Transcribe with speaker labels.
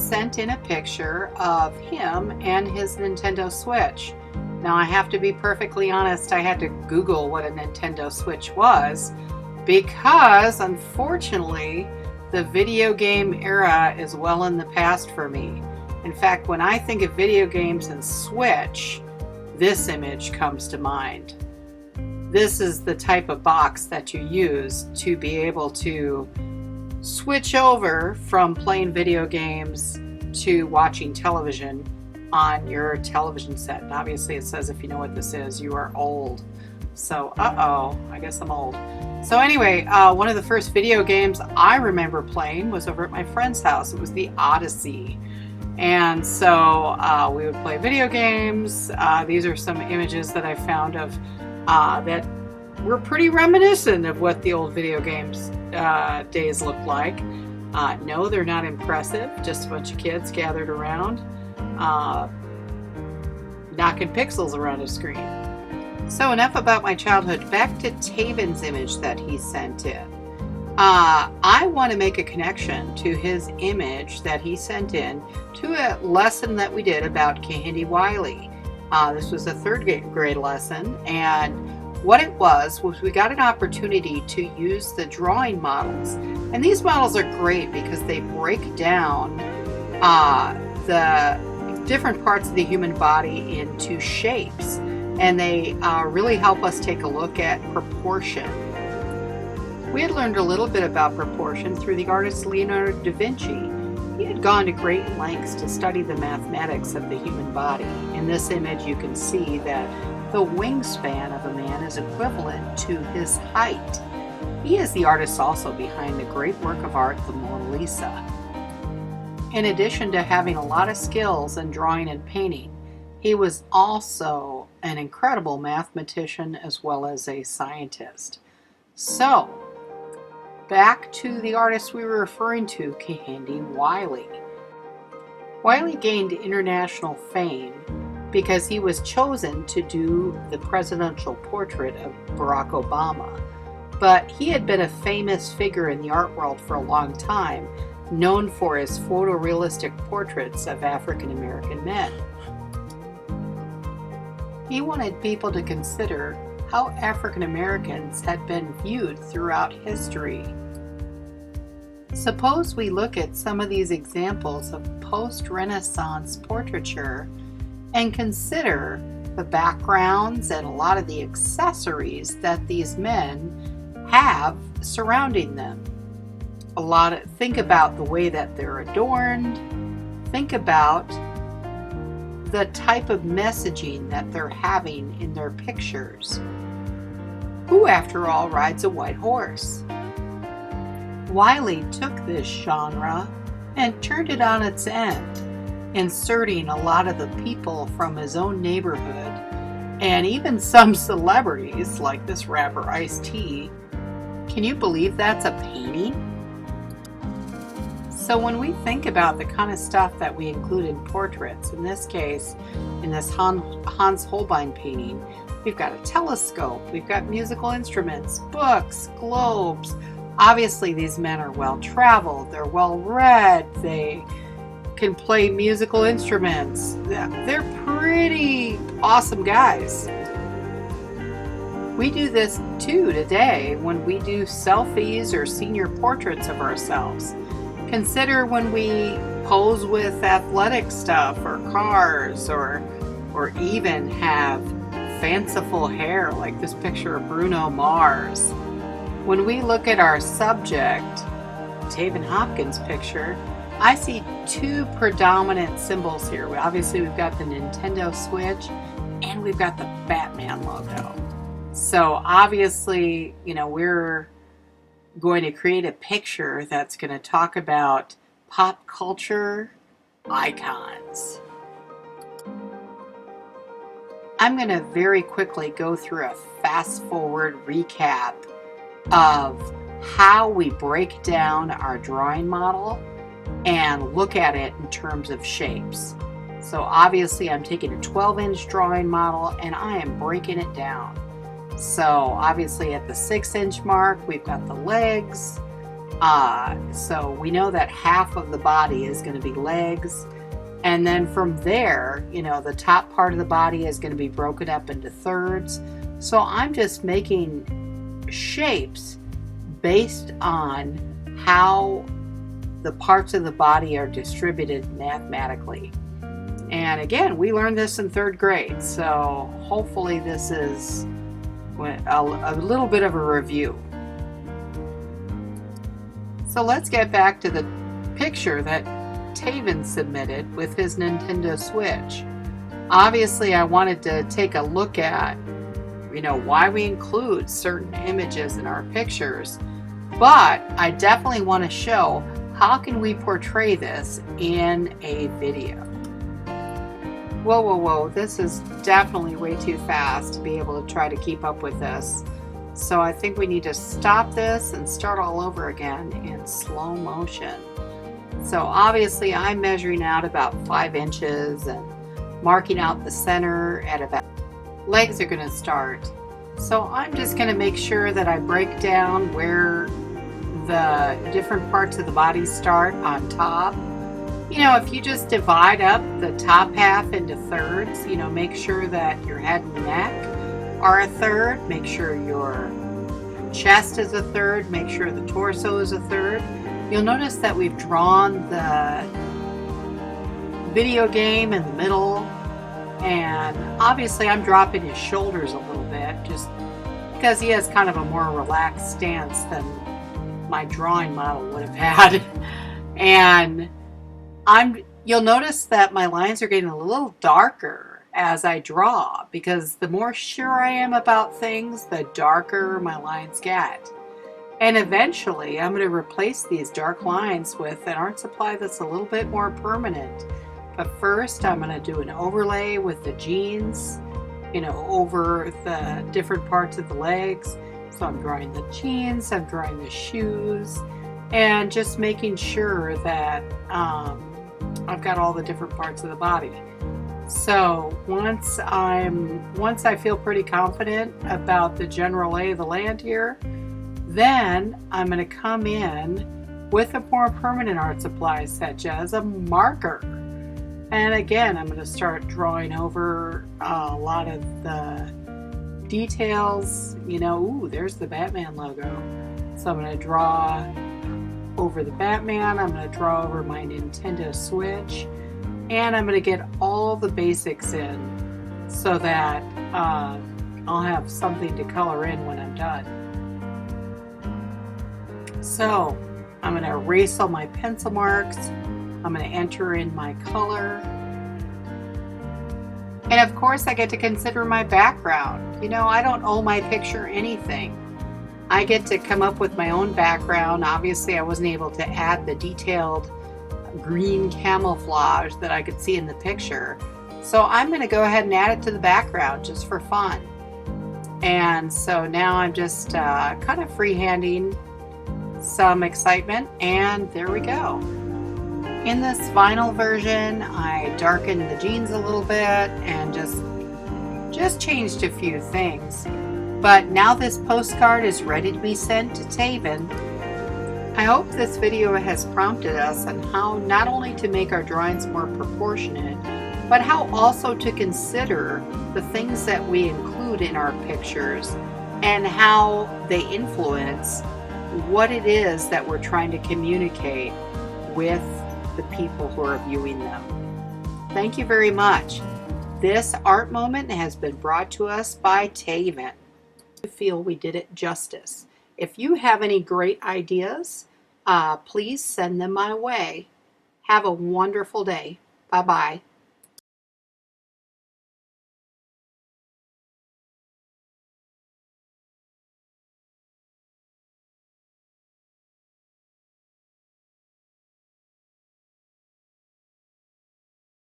Speaker 1: sent in a picture of him and his Nintendo Switch. Now, I have to be perfectly honest, I had to Google what a Nintendo Switch was because, unfortunately, the video game era is well in the past for me. In fact, when I think of video games and Switch, this image comes to mind. This is the type of box that you use to be able to switch over from playing video games to watching television on your television set. And obviously it says if you know what this is, you are old. So, I guess I'm old. So anyway, one of the first video games I remember playing was over at my friend's house. It was the Odyssey. And so we would play video games. These are some images that I found of that were pretty reminiscent of what the old video games days looked like. No, they're not impressive. Just a bunch of kids gathered around, knocking pixels around a screen. So enough about my childhood. Back to Taven'S image that he sent in. I want to make a connection to his image that he sent in to a lesson that we did about Candy Wiley. This was a third grade lesson, and what it was we got an opportunity to use the drawing models. And these models are great because they break down the different parts of the human body into shapes. And they really help us take a look at proportion. We had learned a little bit about proportion through the artist Leonardo da Vinci. He had gone to great lengths to study the mathematics of the human body. In this image you can see that the wingspan of a man is equivalent to his height. He is the artist also behind the great work of art, the Mona Lisa. In addition to having a lot of skills in drawing and painting, he was also an incredible mathematician as well as a scientist. So, back to the artist we were referring to, Candy Wiley. Wiley gained international fame because he was chosen to do the presidential portrait of Barack Obama. But he had been a famous figure in the art world for a long time, known for his photorealistic portraits of African American men. He wanted people to consider how African Americans had been viewed throughout history. Suppose we look at some of these examples of post-Renaissance portraiture and consider the backgrounds and a lot of the accessories that these men have surrounding them. Think about the way that they're adorned. Think about the type of messaging that they're having in their pictures. Who, after all, rides a white horse? Wiley took this genre and turned it on its end, inserting a lot of the people from his own neighborhood and even some celebrities like this rapper Ice-T. Can you believe that's a painting? So when we think about the kind of stuff that we include in portraits, in this case, in this Hans Holbein painting, we've got a telescope, we've got musical instruments, books, globes. Obviously these men are well traveled, they're well read, they can play musical instruments. They're pretty awesome guys. We do this too today when we do selfies or senior portraits of ourselves. Consider when we pose with athletic stuff or cars or even have fanciful hair like this picture of Bruno Mars. When we look at our subject, Taven Hopkins' picture, I see two predominant symbols here. Obviously we've got the Nintendo Switch and we've got the Batman logo. So obviously, we're going to create a picture that's going to talk about pop culture icons. I'm going to very quickly go through a fast forward recap of how we break down our drawing model and look at it in terms of shapes. So obviously I'm taking a 12-inch drawing model and I am breaking it down. So obviously at the 6-inch mark we've got the legs, So we know that half of the body is going to be legs. And then from there, the top part of the body is going to be broken up into thirds. So I'm just making shapes based on how the parts of the body are distributed mathematically. And again, we learned this in 3rd grade. So hopefully this is a little bit of a review. So let's get back to the picture that Taven submitted with his Nintendo Switch. Obviously, I wanted to take a look at, why we include certain images in our pictures, but I definitely want to show how can we portray this in a video. Whoa, whoa, whoa, this is definitely way too fast to be able to try to keep up with this. So I think we need to stop this and start all over again in slow motion. So obviously I'm measuring out about 5 inches and marking out the center at about. Legs are going to start. So I'm just going to make sure that I break down where the different parts of the body start on top. If you just divide up the top half into thirds, make sure that your head and neck are a third, make sure your chest is a third, make sure the torso is a third. You'll notice that we've drawn the video game in the middle, and obviously I'm dropping his shoulders a little bit just because he has kind of a more relaxed stance than my drawing model would have had. And you'll notice that my lines are getting a little darker as I draw, because the more sure I am about things, the darker my lines get. And eventually I'm going to replace these dark lines with an art supply that's a little bit more permanent. But first I'm going to do an overlay with the jeans, over the different parts of the legs. So I'm drawing the jeans, I'm drawing the shoes, and just making sure that I've got all the different parts of the body. So once I feel pretty confident about the general lay of the land here, then I'm going to come in with a more permanent art supply such as a marker. And again, I'm going to start drawing over a lot of the details. Ooh, there's the Batman logo. So I'm going to draw over the Batman, I'm going to draw over my Nintendo Switch, and I'm going to get all the basics in so that I'll have something to color in when I'm done. So I'm going to erase all my pencil marks. I'm going to enter in my color. And of course I get to consider my background. I don't owe my picture anything. I get to come up with my own background. Obviously I wasn't able to add the detailed green camouflage that I could see in the picture. So I'm going to go ahead and add it to the background just for fun. And so now I'm just kind of freehanding some excitement, and there we go. In this vinyl version, I darkened the jeans a little bit and just changed a few things. But now this postcard is ready to be sent to Taven. I hope this video has prompted us on how not only to make our drawings more proportionate, but how also to consider the things that we include in our pictures and how they influence what it is that we're trying to communicate with the people who are viewing them. Thank you very much. This art moment has been brought to us by Taven. I feel we did it justice. If you have any great ideas, please send them my way. Have a wonderful day. Bye-bye.